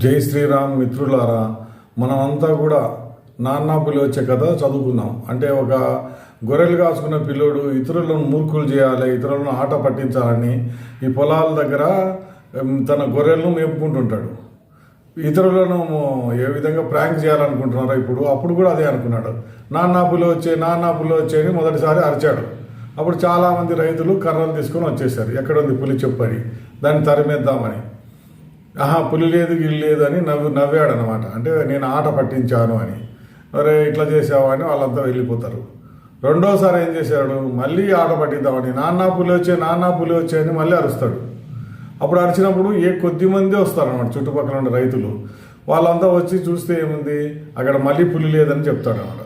జై శ్రీరామ్ మిత్రులారా, మనమంతా కూడా నాన్న పులి వచ్చే కథ చదువుకున్నాం. అంటే ఒక గొర్రెలు కాసుకున్న పిల్లోడు ఇతరులను మూర్ఖులు చేయాలి, ఇతరులను ఆట పట్టించాలని ఈ పొలాల దగ్గర తన గొర్రెలను మేపుకుంటుంటాడు. ఇతరులను ఏ విధంగా ప్రాంక్ చేయాలనుకుంటున్నారో అప్పుడు కూడా అదే అనుకున్నాడు. నాన్న పులి వచ్చే అని మొదటిసారి అరిచాడు. అప్పుడు చాలామంది రైతులు కర్రలు తీసుకొని వచ్చేసారు. ఎక్కడుంది పులి చెప్పని, దాన్ని తరిమేద్దామని. పులి లేదు గిల్లి లేదు అని నవ్వాడు అనమాట. అంటే నేను ఆట పట్టించాను అని. మరి ఇట్లా చేసావా అని వాళ్ళంతా వెళ్ళిపోతారు. రెండోసారి ఏం చేశాడు, మళ్ళీ ఆట పట్టిద్దామని నాన్న పులి వచ్చే అని మళ్ళీ అరుస్తాడు. అప్పుడు అరిచినప్పుడు కొద్ది మంది వస్తారనమాట చుట్టుపక్కల ఉన్న రైతులు. వాళ్ళంతా వచ్చి చూస్తే ఏముంది, అక్కడ మళ్ళీ పులి లేదని చెప్తాడు అనమాట.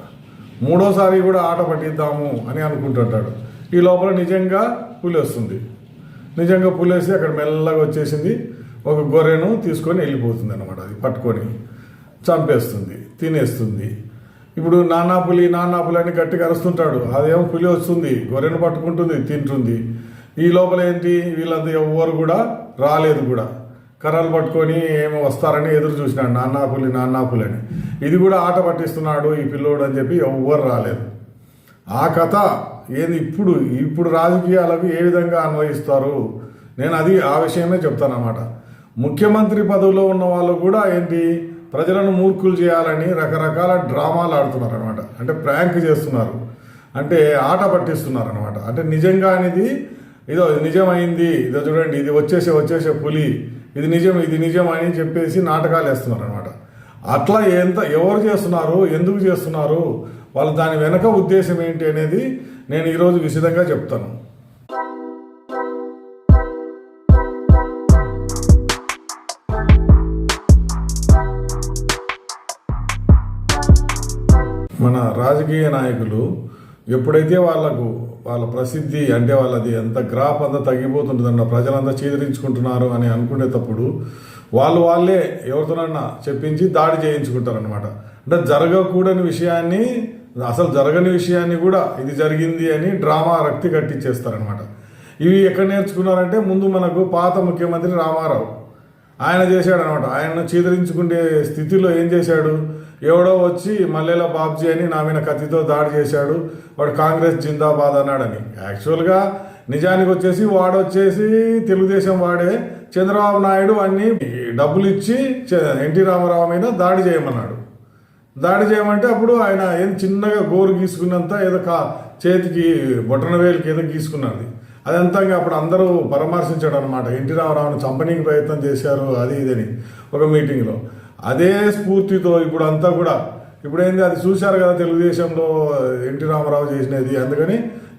మూడోసారి కూడా ఆట పట్టిద్దాము అని అనుకుంటుంటాడు. ఈ లోపల నిజంగా పులి వస్తుంది. నిజంగా పులి వేసి అక్కడ మెల్లగా వచ్చేసింది. ఒక గొర్రెను తీసుకొని వెళ్ళిపోతుంది అనమాట. అది పట్టుకొని చంపేస్తుంది, తినేస్తుంది. ఇప్పుడు నానా పులి అని గట్టిగా అరుస్తుంటాడు. అదేమో పులి వస్తుంది, గొర్రెను పట్టుకుంటుంది, తింటుంది. ఈ లోపల ఏంటి, వీళ్ళంతా ఎవ్వరు కూడా రాలేదు కూడా. కర్రలు పట్టుకొని ఏమో వస్తారని ఎదురు చూసినాడు నాన్నా పులి అని. ఇది కూడా ఆట పట్టిస్తున్నాడు ఈ పిల్లోడు అని చెప్పి ఎవ్వరు రాలేదు. ఆ కథ ఏంది ఇప్పుడు రాజకీయాలకు ఏ విధంగా అన్వయిస్తారు, నేను ఆ విషయమే చెప్తానన్నమాట. ముఖ్యమంత్రి పదవిలో ఉన్న వాళ్ళు కూడా ప్రజలను మూర్ఖులు చేయాలని రకరకాల డ్రామాలు ఆడుతున్నారు అనమాట. అంటే ప్రాంక్ చేస్తున్నారు, అంటే ఆట పట్టిస్తున్నారు అనమాట. అంటే నిజంగా అనేది ఇదో నిజమైంది, ఇదో చూడండి, ఇది వచ్చేసే పులి, ఇది నిజం అని చెప్పేసి నాటకాలు వేస్తున్నారు అనమాట. అట్లా ఎవరు చేస్తున్నారు, ఎందుకు చేస్తున్నారు, వాళ్ళు దాని వెనక ఉద్దేశం ఏంటి అనేది నేను ఈరోజు విశదంగా చెప్తాను. మన రాజకీయ నాయకులు ఎప్పుడైతే వాళ్ళ ప్రసిద్ధి అంటే వాళ్ళది ఎంత గ్రాఫ్ అంతా తగ్గిపోతుంటుందన్న, ప్రజలంతా చీదరించుకుంటున్నారు అని అనుకునేటప్పుడు వాళ్ళే ఎవరితోనన్నా చెప్పించి దాడి చేయించుకుంటారనమాట. అంటే జరగకూడని విషయాన్ని, అసలు జరగని విషయాన్ని కూడా ఇది జరిగింది అని డ్రామా రక్తి కట్టించేస్తారనమాట. ఇవి ఎక్కడ నేర్చుకున్నారంటే, ముందు మనకు పాత ముఖ్యమంత్రి రామారావు ఆయన చేశాడనమాట. ఆయనను చీదరించుకునే స్థితిలో ఏం చేశాడు, ఎవడో వచ్చి మల్లెల బాబ్జీ అని నా మీద కత్తితో దాడి చేశాడు, వాడు కాంగ్రెస్ జిందాబాద్ అన్నాడని. యాక్చువల్గా నిజానికి వాడొచ్చేసి తెలుగుదేశం వాడే చంద్రబాబు నాయుడు అన్ని డబ్బులు ఇచ్చి ఎన్టీ రామారావు మీద దాడి చేయమన్నాడు. దాడి చేయమంటే అప్పుడు ఆయన చిన్నగా గోరు గీసుకున్నంత ఏదో చేతికి బొటన వేలికి ఏదో గీసుకున్నది. అదంతా అప్పుడు అందరూ పరామర్శించాడు అనమాట. ఎన్టీ రామారావుని చంపనీకి ప్రయత్నం చేశారు అది ఇదని ఒక మీటింగ్లో. అదే స్ఫూర్తితో ఇప్పుడేంది అది చూశారు కదా తెలుగుదేశంలో ఎన్టీ రామారావు చేసినది. అందుకని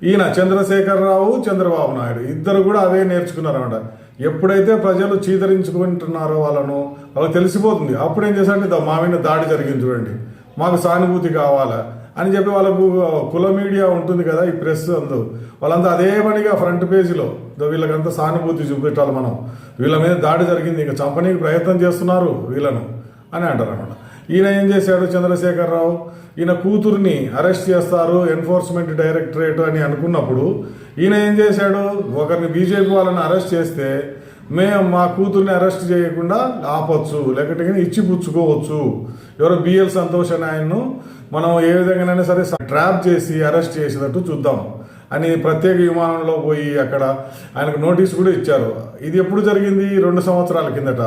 ఈయన చంద్రశేఖరరావు, చంద్రబాబు నాయుడు ఇద్దరు కూడా అవే నేర్చుకున్నారన్నమాట. ఎప్పుడైతే ప్రజలు చీదరించుకుంటున్నారో వాళ్ళకు తెలిసిపోతుంది. అప్పుడు ఏం చేశారంటే, మా మీద దాడి జరిగింది చూడండి, మాకు సానుభూతి కావాలా అని చెప్పి వాళ్ళకు కుల మీడియా ఉంటుంది కదా, ఈ ప్రెస్ వాళ్ళంతా అదే పనిగా ఫ్రంట్ పేజీలో వీళ్ళకంతా సానుభూతి చూపెట్టాలి, మనం వీళ్ళ మీద దాడి జరిగింది, ఇంకా చంపనీకి ప్రయత్నం చేస్తున్నారు వీళ్ళను అని అంటారు అన్నమాట. ఈయన ఏం చేశాడు, చంద్రశేఖరరావు ఈయన కూతుర్ని అరెస్ట్ చేస్తారు ఎన్ఫోర్స్మెంట్ డైరెక్టరేట్ అని అనుకున్నప్పుడు ఈయన ఏం చేశాడు, ఒకరిని బీజేపీ వాళ్ళని అరెస్ట్ చేస్తే మేము మా కూతుర్ని అరెస్ట్ చేయకుండా ఆపొచ్చు, లేకపోతే ఇచ్చి పుచ్చుకోవచ్చు, ఎవరో బిఎల్ సంతోష్ అని ఆయన్ను మనం ఏ విధంగానైనా సరే ట్రాప్ చేసి అరెస్ట్ చేసేటట్టు చూద్దాం అని ప్రత్యేక విమానంలో పోయి అక్కడ ఆయనకు నోటీస్ కూడా ఇచ్చారు. ఇది ఎప్పుడు జరిగింది, 2 సంవత్సరాల కిందట.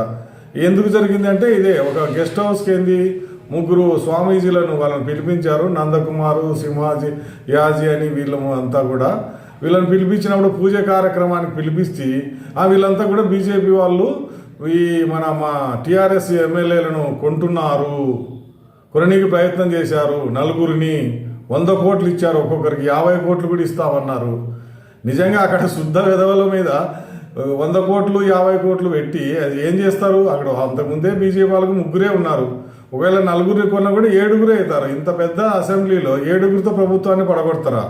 ఎందుకు జరిగింది అంటే, ఇదే ఒక గెస్ట్ హౌస్కి ముగ్గురు స్వామీజీలను వాళ్ళని పిలిపించారు, నందకుమారు, సింహాజీ, యాజీ అని వీళ్ళని పిలిపించినప్పుడు పూజ కార్యక్రమానికి పిలిపించి వీళ్ళంతా కూడా బీజేపీ వాళ్ళు మా టీఆర్ఎస్ ఎమ్మెల్యేలను కొననీకి ప్రయత్నం చేశారు. నలుగురిని 100 కోట్లు ఇచ్చారు, ఒక్కొక్కరికి 50 కోట్లు కూడా ఇస్తామన్నారు. నిజంగా అక్కడ శుద్ధ విధవల మీద 100 కోట్లు 50 కోట్లు పెట్టి అది ఏం చేస్తారు, అక్కడ అంతకుముందే బీజేపీ వాళ్ళకు 3 ఉన్నారు. ఒకవేళ 4 కొన్నా కూడా 7 అవుతారు. ఇంత పెద్ద అసెంబ్లీలో 7 ప్రభుత్వాన్ని పడగొడతారా?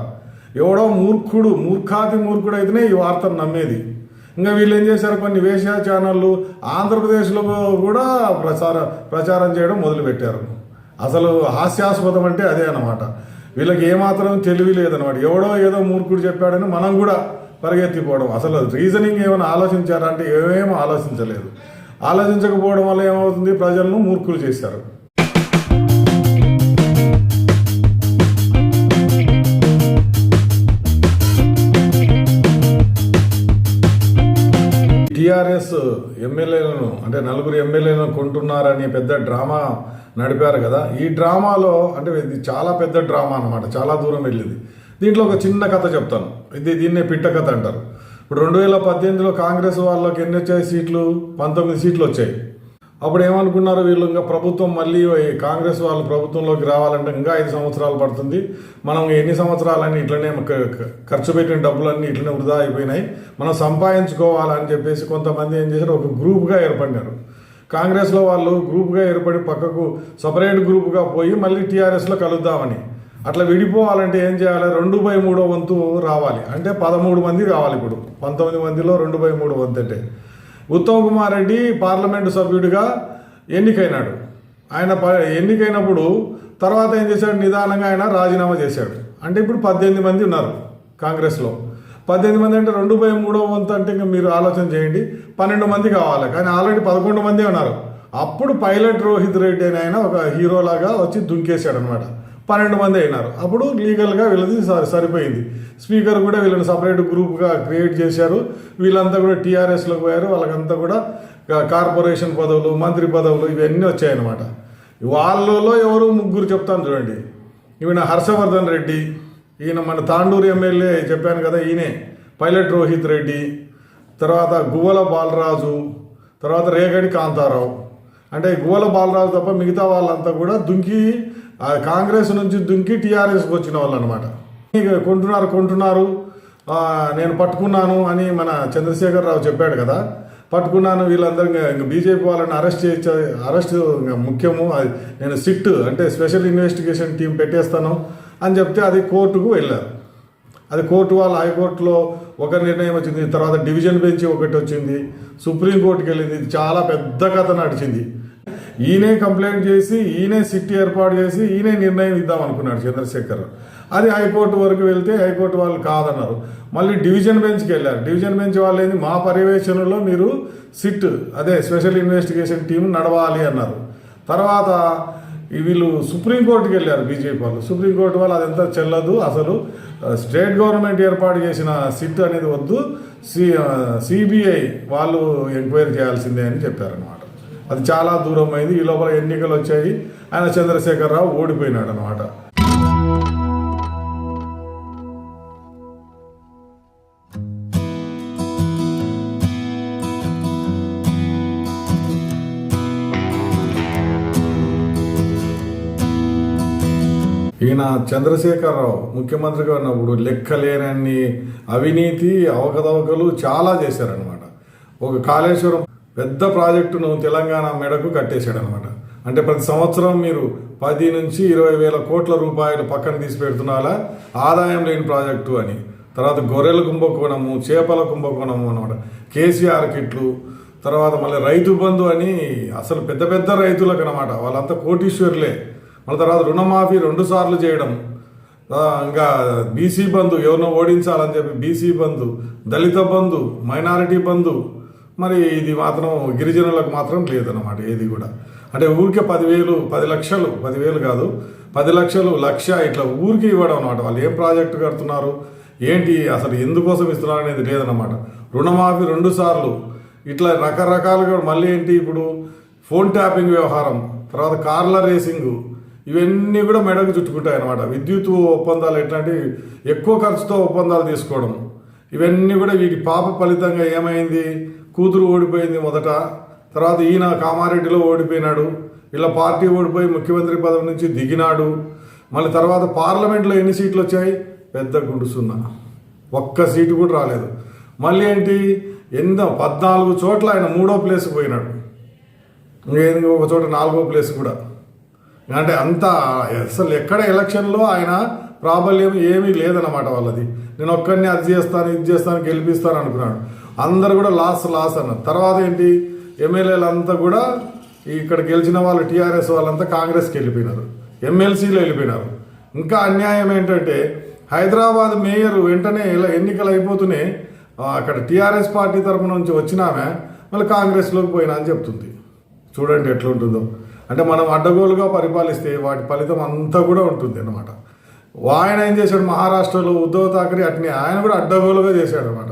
ఎవడో మూర్ఖుడు అయితేనే ఈ వార్తను నమ్మేది. ఇంకా వీళ్ళు ఏం చేశారు, కొన్ని వేశ్య ఛానళ్ళు ఆంధ్రప్రదేశ్లో కూడా ప్రచారం చేయడం మొదలుపెట్టారు. అసలు హాస్యాస్పదం అంటే అదే అన్నమాట. వీళ్ళకి ఏమాత్రం తెలివి లేదనమాట. ఎవడో ఏదో మూర్ఖుడు చెప్పాడని మనం కూడా పరిగెత్తిపోవడం. అసలు రీజనింగ్ ఏమైనా ఆలోచించారంటే ఏమేమో ఆలోచించలేదు. ఆలోచించకపోవడం వల్ల ఏమవుతుంది, ప్రజలను మూర్ఖులు చేశారు. టీఆర్ఎస్ ఎమ్మెల్యేలను అంటే 4 ఎమ్మెల్యేలను కొంటున్నారని పెద్ద డ్రామా నడిపారు కదా. ఈ డ్రామాలో అంటే ఇది చాలా పెద్ద డ్రామా అన్నమాట, చాలా దూరం వెళ్ళింది. దీంట్లో ఒక చిన్న కథ చెప్తాను. దీన్నే పిట్ట కథ అంటారు. ఇప్పుడు 2018లో కాంగ్రెస్ వాళ్ళకి ఎన్ని వచ్చాయి సీట్లు? 19 సీట్లు వచ్చాయి. అప్పుడు ఏమనుకున్నారు వీళ్ళు, ఇంకా ప్రభుత్వం మళ్ళీ కాంగ్రెస్ వాళ్ళు ప్రభుత్వంలోకి రావాలంటే ఇంకా 5 సంవత్సరాలు పడుతుంది, మనం ఎన్ని సంవత్సరాలని ఇట్లనే ఖర్చు పెట్టిన డబ్బులన్నీ ఇట్లనే వృధా అయిపోయినాయి, మనం సంపాదించుకోవాలని చెప్పేసి కొంతమంది ఏం చేశారు, ఒక గ్రూప్గా ఏర్పడినారు. కాంగ్రెస్లో వాళ్ళు గ్రూప్గా ఏర్పడి పక్కకు సపరేట్ గ్రూప్గా పోయి మళ్ళీ టీఆర్ఎస్లో కలుద్దామని. అట్లా విడిపోవాలంటే ఏం చేయాలి, 2/3 వంతు రావాలి. అంటే 13 మంది కావాలి. ఇప్పుడు 19 మందిలో 2/3 వంతు అంటే ఉత్తమ్ కుమార్ రెడ్డి పార్లమెంటు సభ్యుడిగా ఎన్నికైనాడు. ఆయన ఎన్నికైనప్పుడు తర్వాత ఏం చేశాడు, నిదానంగా ఆయన రాజీనామా చేశాడు. అంటే ఇప్పుడు 18 మంది ఉన్నారు కాంగ్రెస్లో. 18 మంది అంటే 2/3 వంతు అంటే ఇంకా మీరు ఆలోచన చేయండి, 12 మంది కావాలి. కానీ ఆల్రెడీ 11 మంది ఉన్నారు. అప్పుడు పైలట్ రోహిత్ రెడ్డి అని ఆయన ఒక హీరోలాగా వచ్చి దుంకేశాడు అనమాట. 12 మంది అయినారు. అప్పుడు లీగల్గా వీళ్ళది సరిపోయింది. స్పీకర్ కూడా వీళ్ళని సపరేట్ గ్రూప్గా క్రియేట్ చేశారు. వీళ్ళంతా కూడా టీఆర్ఎస్లోకి పోయారు. వాళ్ళకంతా కూడా కార్పొరేషన్ పదవులు, మంత్రి పదవులు ఇవన్నీ వచ్చాయన్నమాట. వాళ్ళలో ఎవరు 3 చెప్తాను చూడండి. ఈయన హర్షవర్ధన్ రెడ్డి, ఈయన మన తాండూరు ఎమ్మెల్యే చెప్పాను కదా, ఈయనే పైలట్ రోహిత్ రెడ్డి, తర్వాత గువ్వల బాలరాజు, తర్వాత రేగడి కాంతారావు. అంటే గువ్వల బాలరాజు తప్ప మిగతా వాళ్ళంతా కూడా దుంకి కాంగ్రెస్ నుంచి దుంకి టీఆర్ఎస్కి వచ్చిన వాళ్ళు అనమాట. కొంటున్నారు నేను పట్టుకున్నాను అని మన చంద్రశేఖర్ రావు చెప్పాడు కదా, పట్టుకున్నాను వీళ్ళందరూ ఇంకా బీజేపీ వాళ్ళని అరెస్ట్ ముఖ్యము, నేను సిట్ అంటే స్పెషల్ ఇన్వెస్టిగేషన్ టీం పెట్టేస్తాను అని చెప్తే అది కోర్టుకు వెళ్ళారు. అది కోర్టు వాళ్ళు హైకోర్టులో ఒక నిర్ణయం వచ్చింది, తర్వాత డివిజన్ బెంచ్ ఒకటి వచ్చింది, సుప్రీంకోర్టుకి వెళ్ళింది. ఇది చాలా పెద్ద కథ నడిచింది. ఈయనే కంప్లైంట్ చేసి, ఈయనే సిట్ ఏర్పాటు చేసి, ఈయనే నిర్ణయం ఇద్దాం అనుకున్నాడు చంద్రశేఖర్. అది హైకోర్టు వరకు వెళ్తే హైకోర్టు వాళ్ళు కాదన్నారు. మళ్ళీ డివిజన్ బెంచ్కి వెళ్ళారు. డివిజన్ బెంచ్ వాళ్ళు ఏంది, మా పర్యవేక్షణలో మీరు సిట్ అదే స్పెషల్ ఇన్వెస్టిగేషన్ టీం నడవాలి అన్నారు. తర్వాత వీళ్ళు సుప్రీంకోర్టుకి వెళ్ళారు బీజేపీ వాళ్ళు. సుప్రీంకోర్టు వాళ్ళు అదంతా చెల్లదు, అసలు స్టేట్ గవర్నమెంట్ ఏర్పాటు చేసిన సిట్ అనేది వద్దు, సిబిఐ వాళ్ళు ఎంక్వైరీ చేయాల్సిందే అని చెప్పారనమాట. అది చాలా దూరం అయింది. ఈ లోపల ఎన్నికలు వచ్చాయి. ఆయన చంద్రశేఖరరావు ఓడిపోయినాడు అనమాట. ఈయన చంద్రశేఖరరావు ముఖ్యమంత్రిగా ఉన్నప్పుడు లెక్కలేనన్ని అవినీతి అవకతవకలు చాలా చేశారనమాట. ఒక కాళేశ్వరం పెద్ద ప్రాజెక్టును తెలంగాణ మెడకు కట్టేశాడు అనమాట. అంటే ప్రతి సంవత్సరం మీరు 10 నుంచి 20 వేల కోట్ల రూపాయలు పక్కన తీసి పెడుతున్నారా, ఆదాయం లేని ప్రాజెక్టు అని. తర్వాత గొర్రెల కుంభకోణము, చేపల కుంభకోణము అనమాట, కేసీఆర్ కిట్లు, తర్వాత మళ్ళీ రైతు బంధు అని అసలు పెద్ద పెద్ద రైతులకు అనమాట, వాళ్ళంతా కోటీశ్వరులే. మళ్ళీ తర్వాత రుణమాఫీ 2 సార్లు చేయడం, ఇంకా బీసీ బంధు ఎవరినో ఓడించాలని చెప్పి బీసీ బంధు, దళిత బంధు, మైనారిటీ బంధు. మరి ఇది మాత్రం గిరిజనులకు మాత్రం లేదన్నమాట ఏది కూడా. అంటే ఊరికే 10,000, 10 లక్షలు, 10,000 కాదు 10 లక్షలు, 1,00,000 ఇట్లా ఊరికి ఇవ్వడం అనమాట. వాళ్ళు ఏం ప్రాజెక్టు కడుతున్నారు, ఏంటి, అసలు ఎందుకోసం ఇస్తున్నారు అనేది లేదన్నమాట. రుణమాఫీ 2 సార్లు, ఇట్లా రకరకాలుగా. మళ్ళీ ఏంటి, ఇప్పుడు ఫోన్ ట్యాపింగ్ వ్యవహారం, తర్వాత కార్ల రేసింగు, ఇవన్నీ కూడా మెడకు చుట్టుకుంటాయి అన్నమాట. విద్యుత్ ఒప్పందాలు ఎట్లాంటివి ఎక్కువ ఖర్చుతో ఒప్పందాలు తీసుకోవడం, ఇవన్నీ కూడా వీటి పాప ఫలితంగా ఏమైంది, కూతురు ఓడిపోయింది మొదట, తర్వాత ఈయన కామారెడ్డిలో ఓడిపోయినాడు, ఇలా పార్టీ ఓడిపోయి ముఖ్యమంత్రి పదవి నుంచి దిగినాడు. మళ్ళీ తర్వాత పార్లమెంట్లో ఎన్ని సీట్లు వచ్చాయి, పెద్ద గుండు 0, ఒక్క సీటు కూడా రాలేదు. మళ్ళీ ఏంటి, 14 చోట్ల ఆయన 3వ ప్లేస్కి పోయినాడు, ఒక చోట 4వ ప్లేస్ కూడా. అంటే అంత అసలు ఎక్కడ ఎలక్షన్లో ఆయన ప్రాబల్యం ఏమీ లేదన్నమాట వాళ్ళది. నేను ఒక్కరిని అది చేస్తాను, ఇది చేస్తాను, గెలిపిస్తాను అనుకున్నాడు. అందరు కూడా లాస్ అన్నారు. తర్వాత ఏంటి, ఎమ్మెల్యేలంతా కూడా ఇక్కడ గెలిచిన వాళ్ళు టీఆర్ఎస్ వాళ్ళంతా కాంగ్రెస్కి వెళ్ళిపోయినారు, ఎమ్మెల్సీలో వెళ్ళిపోయినారు. ఇంకా అన్యాయం ఏంటంటే హైదరాబాద్ మేయర్ వెంటనే ఇలా ఎన్నికలు అయిపోతూనే అక్కడ టీఆర్ఎస్ పార్టీ తరఫు నుంచి వచ్చినామె మళ్ళీ కాంగ్రెస్లోకి పోయినా అని చెప్తుంది. చూడండి ఎట్లుంటుందో. అంటే మనం అడ్డగోలుగా పరిపాలిస్తే వాటి ఫలితం అంతా కూడా ఉంటుంది అన్నమాట. ఆయన ఏం చేశాడు, మహారాష్ట్రలో ఉద్ధవ్ ఠాక్రే అట్నే ఆయన కూడా అడ్డగోలుగా చేశాడు అనమాట.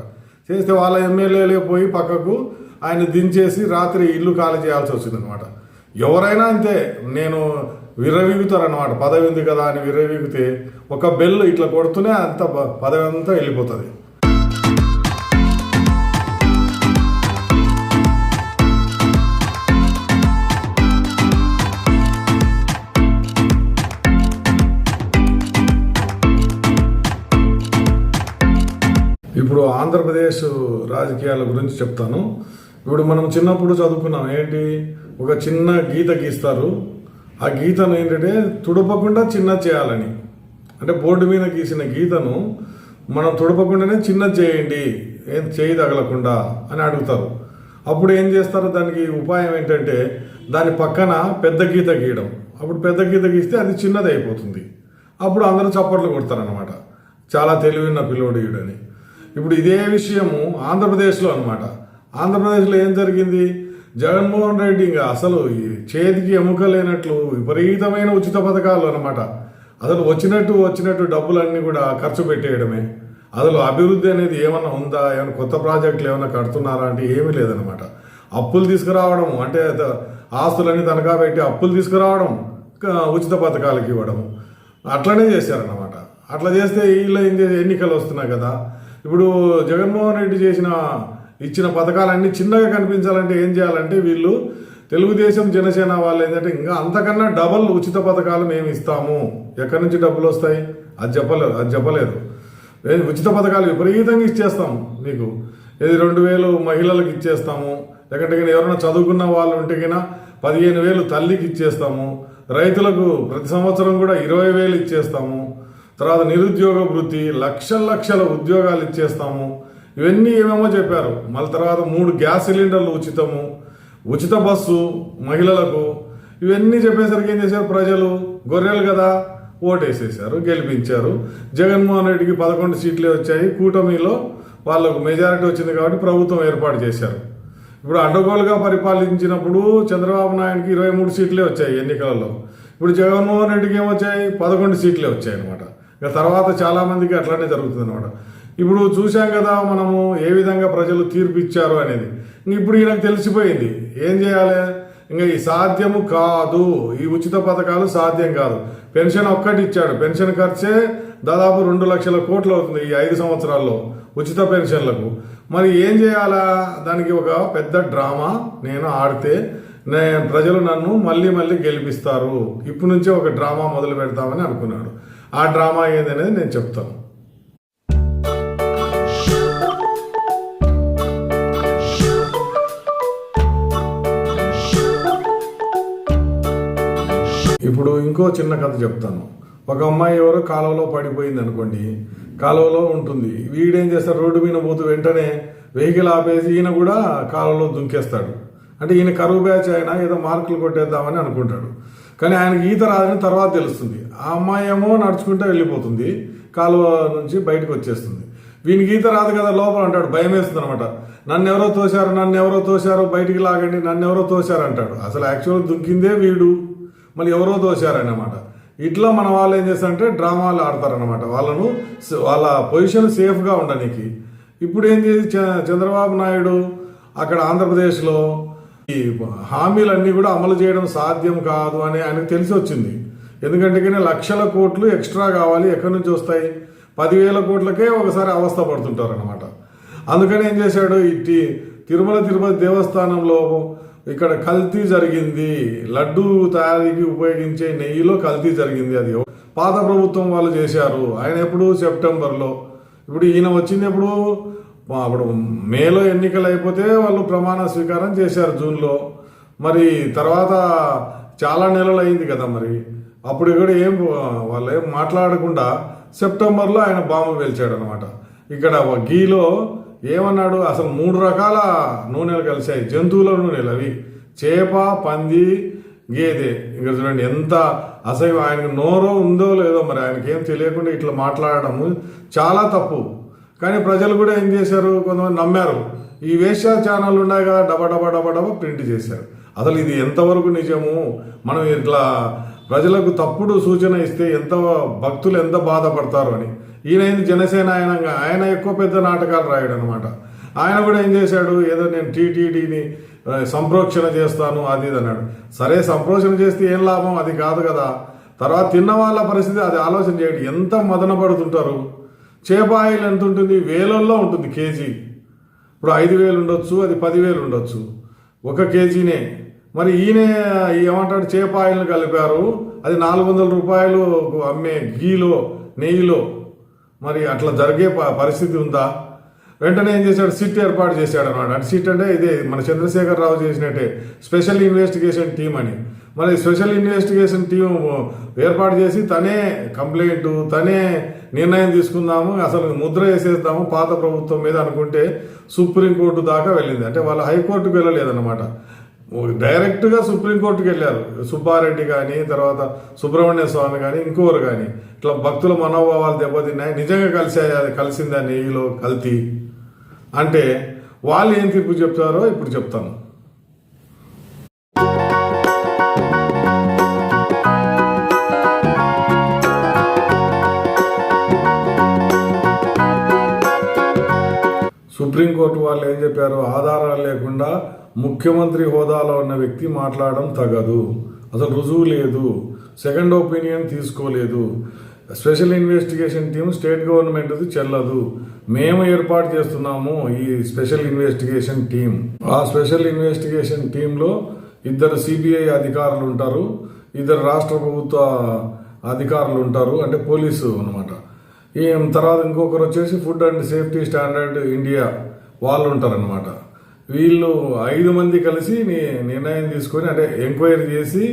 చేస్తే వాళ్ళ ఎమ్మెల్యేలే పోయి పక్కకు ఆయన దించేసి రాత్రి ఇల్లు ఖాళీ చేయాల్సి వచ్చింది అనమాట. ఎవరైనా అంతే, నేను విర్రవీగుతారనమాట. పదవి ఉంది కదా అని విర్రవీగితే ఒక బెల్ ఇట్లా కొడుతూనే అంత పదవి అంతా వెళ్ళిపోతుంది. ఇప్పుడు ఆంధ్రప్రదేశ్ రాజకీయాల గురించి చెప్తాను. ఇప్పుడు మనం చిన్నప్పుడు చదువుకున్నాం ఏంటి, ఒక చిన్న గీత గీస్తారు. ఆ గీతను ఏంటంటే తుడపకుండా చిన్న చేయాలని, అంటే బోర్డు మీద గీసిన గీతను మనం తుడపకుండానే చిన్న చేయండి, ఏం చేయి తగలకుండా అని అడుగుతారు. అప్పుడు ఏం చేస్తారు, దానికి ఉపాయం ఏంటంటే దాని పక్కన పెద్ద గీత గీయడం. అప్పుడు పెద్ద గీత గీస్తే అది చిన్నది అయిపోతుంది. అప్పుడు అందరూ చప్పట్లు కొడతారనమాట, చాలా తెలివిన పిల్లోడు ఈడని. ఇప్పుడు ఇదే విషయము ఆంధ్రప్రదేశ్లో అనమాట. ఆంధ్రప్రదేశ్లో ఏం జరిగింది, జగన్మోహన్ రెడ్డి ఇంకా అసలు చేతికి ఎముక లేనట్లు విపరీతమైన ఉచిత పథకాలు అనమాట. అసలు వచ్చినట్టు డబ్బులన్నీ కూడా ఖర్చు పెట్టేయడమే. అసలు అభివృద్ధి అనేది ఏమన్నా ఉందా, ఏమైనా కొత్త ప్రాజెక్టులు ఏమైనా కడుతున్నారా అంటే ఏమీ లేదనమాట. అప్పులు తీసుకురావడం, అంటే ఆస్తులన్నీ తనఖా పెట్టి అప్పులు తీసుకురావడం, ఉచిత పథకాలకి ఇవ్వడం, అట్లనే చేశారన్నమాట. అట్లా చేస్తే వీళ్ళు ఏం చేసి ఎన్నికలు వస్తున్నాయి కదా. ఇప్పుడు జగన్మోహన్ రెడ్డి ఇచ్చిన పథకాలన్నీ చిన్నగా కనిపించాలంటే ఏం చేయాలంటే వీళ్ళు తెలుగుదేశం జనసేన వాళ్ళు ఏంటంటే ఇంకా అంతకన్నా డబల్ ఉచిత పథకాలు మేము ఇస్తాము. ఎక్కడి నుంచి డబ్బులు వస్తాయి అది చెప్పలేదు. ఉచిత పథకాలు విపరీతంగా ఇచ్చేస్తాము మీకు. ఇది 2,000 మహిళలకు ఇచ్చేస్తాము. లేకంటే ఎవరైనా చదువుకున్న వాళ్ళు ఉంటే కన్నా 15,000 తల్లికి ఇచ్చేస్తాము. రైతులకు ప్రతి సంవత్సరం కూడా 20,000 ఇచ్చేస్తాము. తర్వాత నిరుద్యోగ వృత్తి, లక్షల ఉద్యోగాలు ఇచ్చేస్తాము. ఇవన్నీ ఏమేమో చెప్పారు. మళ్ళీ తర్వాత 3 గ్యాస్ సిలిండర్లు ఉచితము, ఉచిత బస్సు మహిళలకు, ఇవన్నీ చెప్పేసరికి ఏం చేశారు, ప్రజలు గొర్రెలు కదా ఓటేసేసారు, గెలిపించారు. జగన్మోహన్ రెడ్డికి 11 సీట్లే వచ్చాయి. కూటమిలో వాళ్ళకు మెజారిటీ వచ్చింది కాబట్టి ప్రభుత్వం ఏర్పాటు చేశారు. ఇప్పుడు అడ్డగోలుగా పరిపాలించినప్పుడు చంద్రబాబు నాయుడికి 23 సీట్లే వచ్చాయి ఎన్నికలలో. ఇప్పుడు జగన్మోహన్ రెడ్డికి ఏమొచ్చాయి, 11 సీట్లే వచ్చాయి అనమాట. ఇక తర్వాత చాలామందికి అట్లానే జరుగుతుంది అనమాట. ఇప్పుడు చూసాం కదా మనము ఏ విధంగా ప్రజలు తీర్పు ఇచ్చారు అనేది. ఇప్పుడు ఈయనకు తెలిసిపోయింది ఏం చేయాలి, ఇంకా ఈ సాధ్యము కాదు, ఈ ఉచిత పథకాలు సాధ్యం కాదు. పెన్షన్ ఒక్కటి ఇచ్చాడు, పెన్షన్ ఖర్చే దాదాపు 2 లక్షల కోట్లు అవుతుంది ఈ 5 సంవత్సరాల్లో ఉచిత పెన్షన్లకు. మరి ఏం చేయాలా, దానికి ఒక పెద్ద డ్రామా నేను ఆడితే ప్రజలు నన్ను మళ్ళీ గెలిపిస్తారు. ఇప్పటి నుంచే ఒక డ్రామా మొదలు పెడతామని అనుకున్నాడు. ఆ డ్రామా ఏందనేది నేను చెప్తాను. ఇప్పుడు ఇంకో చిన్న కథ చెప్తాను. ఒక అమ్మాయి ఎవరో కాలువలో పడిపోయింది అనుకోండి, కాలువలో ఉంటుంది. వీడేం చేస్తాడు, రోడ్డు మీద పోతూ వెంటనే వెహికల్ ఆపేసి ఈయన కూడా కాలువలో దుంకేస్తాడు. అంటే ఈయన కరువు బ్యాచ్ అయినా ఏదో మార్కులు కొట్టేద్దామని అనుకుంటాడు. కానీ ఆయనకి ఈత రాదని తర్వాత తెలుస్తుంది. ఆ అమ్మాయి ఏమో నడుచుకుంటూ వెళ్ళిపోతుంది, కాలువ నుంచి బయటకు వచ్చేస్తుంది. వీనికి ఈత రాదు కదా, లోపల అంటాడు, భయం వేస్తుంది అనమాట. నన్ను ఎవరో తోశారు, బయటికి లాగండి, నన్ను ఎవరో తోశారు అంటాడు. అసలు యాక్చువల్ దుంకిందే వీడు, మళ్ళీ ఎవరో తోశారన్నమాట. ఇట్లా మన వాళ్ళు ఏం చేస్తారంటే డ్రామాలు ఆడతారనమాట, వాళ్ళ పొజిషన్ సేఫ్గా ఉండడానికి. ఇప్పుడు ఏం చేసి చంద్రబాబు నాయుడు అక్కడ ఆంధ్రప్రదేశ్లో ఈ హామీలన్నీ కూడా అమలు చేయడం సాధ్యం కాదు అని ఆయనకు తెలిసి వచ్చింది. ఎందుకంటే లక్షల కోట్లు ఎక్స్ట్రా కావాలి, ఎక్కడి నుంచి వస్తాయి, 10,000 కోట్లకే ఒకసారి అవస్థ పడుతుంటారు అనమాట. అందుకని ఏం చేశాడు, ఈ తిరుపతి దేవస్థానంలో ఇక్కడ కల్తీ జరిగింది, లడ్డూ తయారీకి ఉపయోగించే నెయ్యిలో కల్తీ జరిగింది. అది పాత ప్రభుత్వం వాళ్ళు చేశారు. ఆయన ఎప్పుడు సెప్టెంబర్లో, ఇప్పుడు ఈయన వచ్చింది ఎప్పుడు, అప్పుడు మేలో ఎన్నికలు అయిపోతే వాళ్ళు ప్రమాణ స్వీకారం చేశారు జూన్లో. మరి తర్వాత చాలా నెలలు అయింది కదా, మరి అప్పుడు ఇక్కడ వాళ్ళు ఏం మాట్లాడకుండా సెప్టెంబర్లో ఆయన బాంబు పేల్చాడు అనమాట. ఇక్కడ గీలో ఏమన్నాడు, అసలు 3 రకాల నూనెలు కలిశాయి, జంతువుల నూనెలు, అవి చేప, పంది, గేదె. ఇక్కడ చూడండి ఎంత అసహ్యం. ఆయనకు నోరో ఉందో లేదో మరి, ఆయనకి ఏం తెలియకుండా ఇట్లా మాట్లాడడం చాలా తప్పు. కానీ ప్రజలు కూడా ఏం చేశారు, కొంతమంది నమ్మారు. ఈ వేశ్య ఛానల్ ఉన్నాయి కదా డబ ప్రింట్ చేశారు. అసలు ఇది ఎంతవరకు నిజము? మనం ఇట్లా ప్రజలకు తప్పుడు సూచన ఇస్తే భక్తులు ఎంత బాధపడతారు అని. ఈయన జనసేన ఆయన ఎక్కువ పెద్ద నాటకాలు రాయడు అనమాట. ఆయన కూడా ఏం చేశాడు, ఏదో నేను టీటీడీని సంప్రోక్షణ చేస్తాను అది ఇది అన్నాడు. సరే, సంప్రోక్షణ చేస్తే ఏం లాభం? అది కాదు కదా. తర్వాత తిన్న వాళ్ళ పరిస్థితి అది ఆలోచన చేయండి. ఎంత మదన పడుతుంటారు. చేపాయిల్ ఎంత ఉంటుంది? వేలల్లో ఉంటుంది కేజీ. ఇప్పుడు 5,000 ఉండొచ్చు, అది 10,000 ఉండొచ్చు ఒక కేజీనే. మరి ఈయన ఏమంటాడు, చేపాయిల్ని కలిపారు, అది 400 రూపాయలు అమ్మే గీలో నెయ్యిలో. మరి అట్లా జరిగే పరిస్థితి ఉందా? వెంటనే ఏం చేశాడు, సిట్ ఏర్పాటు చేశాడు అనమాట. అంటే సిట్ అంటే ఇదే మన చంద్రశేఖర్ రావు చేసినట్టే స్పెషల్ ఇన్వెస్టిగేషన్ టీం అని. మరి స్పెషల్ ఇన్వెస్టిగేషన్ టీం ఏర్పాటు చేసి తనే కంప్లైంట్, తనే నిర్ణయం తీసుకుందాము, అసలు ముద్ర వేసేద్దాము పాత ప్రభుత్వం మీద అనుకుంటే సుప్రీంకోర్టు దాకా వెళ్ళింది. అంటే వాళ్ళు హైకోర్టుకు వెళ్ళలేదన్నమాట, డైరెక్ట్గా సుప్రీంకోర్టుకు వెళ్ళారు. సుబ్బారెడ్డి కానీ, తర్వాత సుబ్రహ్మణ్య స్వామి కానీ, ఇంకోరు కానీ. ఇట్లా భక్తుల మనోభావాలు దెబ్బతిన్నాయి, నిజంగా కలిసిందా నెయ్యిలో కల్తీ అంటే వాళ్ళు ఏం తీర్పు చెప్తారో ఇప్పుడు చెప్తాను. సుప్రీంకోర్టు వాళ్ళు ఏం చెప్పారు, ఆధారాలు లేకుండా ముఖ్యమంత్రి హోదాలో ఉన్న వ్యక్తి మాట్లాడడం తగదు, అసలు రుజువు లేదు, సెకండ్ ఒపీనియన్ తీసుకోలేదు, స్పెషల్ ఇన్వెస్టిగేషన్ టీం స్టేట్ గవర్నమెంట్ది చెల్లదు, మేము ఏర్పాటు చేస్తున్నాము ఈ స్పెషల్ ఇన్వెస్టిగేషన్ టీం. ఆ స్పెషల్ ఇన్వెస్టిగేషన్ టీంలో 2 సిబిఐ అధికారులు ఉంటారు, 2 రాష్ట్ర ప్రభుత్వ అధికారులు ఉంటారు, అంటే పోలీసు అనమాట. తర్వాత ఇంకొకరు వచ్చేసి food and safety standard India వాళ్ళు ఉంటారనమాట. వీళ్ళు 5 మంది కలిసి నిర్ణయం తీసుకొని, అంటే ఎంక్వైరీ చేసి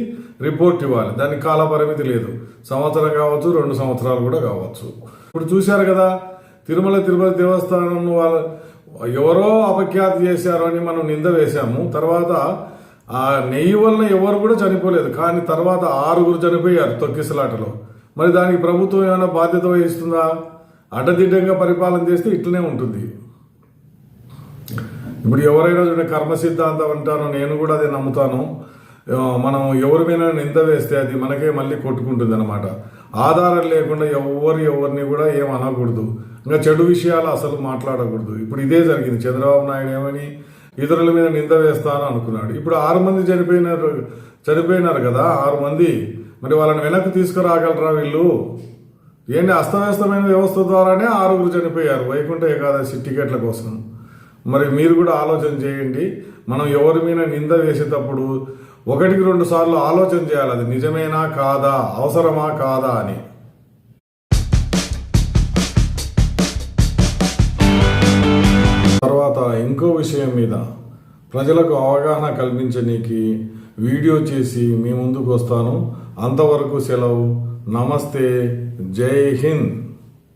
రిపోర్ట్ ఇవ్వాలి. దానికి కాల పరిమితి లేదు, సంవత్సరం కావచ్చు, 2 సంవత్సరాలు కూడా కావచ్చు. ఇప్పుడు చూశారు కదా, తిరుపతి దేవస్థానం వాళ్ళు ఎవరో అపఖ్యాతి చేశారు అని మనం నింద వేశాము. తర్వాత ఆ నెయ్యి వలన ఎవరు కూడా చనిపోలేదు, కానీ తర్వాత 6 చనిపోయారు తొక్కిసలాటలో. మరి దానికి ప్రభుత్వం ఏమైనా బాధ్యత వహిస్తుందా? అడ్డదిడ్డంగా పరిపాలన చేస్తే ఇట్లనే ఉంటుంది. ఇప్పుడు ఎవరైనా చూడండి, కర్మ సిద్ధాంతం అంటాను, నేను కూడా అదే నమ్ముతాను. మనం ఎవరి మీద నింద వేస్తే అది మనకే మళ్ళీ కొట్టుకుంటుంది అనమాట. ఆధారం లేకుండా ఎవరిని కూడా ఏం అనకూడదు, ఇంకా చెడు విషయాలు అసలు మాట్లాడకూడదు. ఇప్పుడు ఇదే జరిగింది. చంద్రబాబు నాయుడు ఏమని ఇతరుల మీద నింద వేస్తాను అనుకున్నాడు. ఇప్పుడు 6 మంది చనిపోయినారు కదా, 6 మంది. మరి వాళ్ళని వెనక్కి తీసుకురాగలరా వీళ్ళు? ఏంటి, అస్తవ్యస్తమైన వ్యవస్థ ద్వారానే 6 చనిపోయారు వైకుంఠ ఏకాదశి టికెట్ల కోసం. మరి మీరు కూడా ఆలోచన చేయండి. మనం ఎవరి మీద నింద వేసేటప్పుడు 1-2 సార్లు ఆలోచన చేయాలి, అది నిజమేనా కాదా, అవసరమా కాదా అని. తర్వాత ఇంకో విషయం మీద ప్రజలకు అవగాహన కల్పించడానికి వీడియో చేసి మీ ముందుకు వస్తాను. అంతవరకు సెలవు. నమస్తే, జై హింద్.